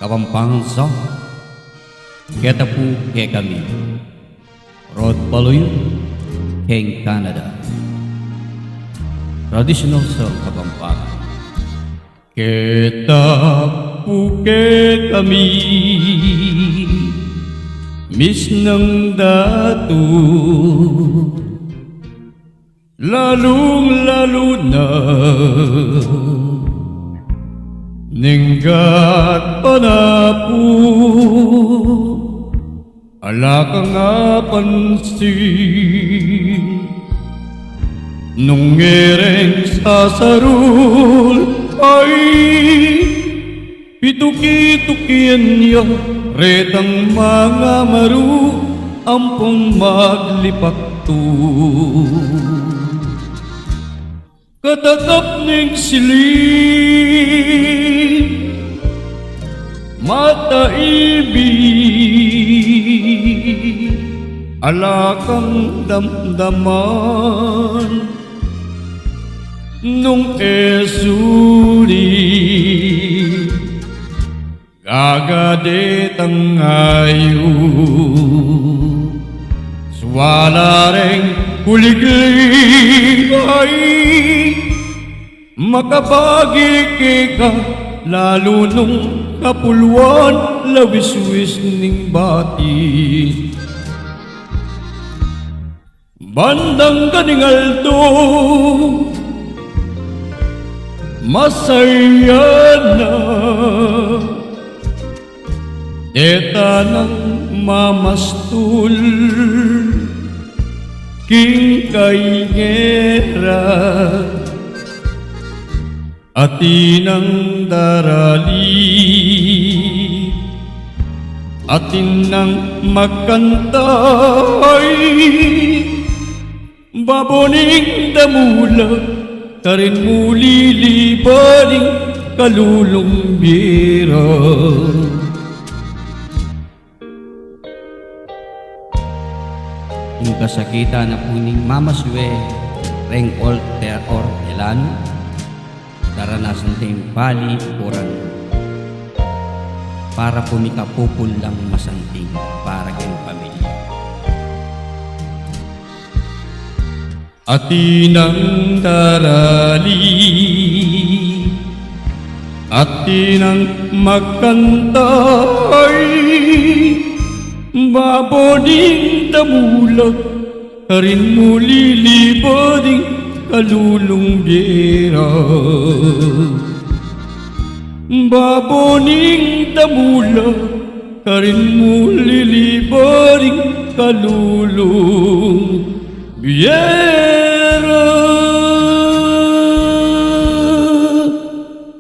Kapampangan song Kita po kay kami Rod Paluyo King Canada Traditional song Kapampangan Kita po kay kami Miss ng datu Lalong-lalo na Ninggat pa na po Ala ka nga pansin Nung ngereng sasarul Ay pituki-tukian niya Retang mga maru Ampong maglipakto Katakap ning siling mata ibig ala kang damdaman nung esuli gagadetang ayo swala reng kuliglig ay makabagi ka lalo nung kapuluan lawis-wis ning bati bandang kaningaldo masaya na eta ng mamastul king kaingera atinang darali atin nang magkantay baboning damula tarin muli libaning kalulong bira yung kasakita na puning mamaswe reng olter or elano daranasan tayong bali oran para pumikapupul lang masanting para kayong pamilya. Atinang darali atinang magkantay baboning damulag karin muli libading kalulong biyera baboning damula karin muli libaring kalulong biyera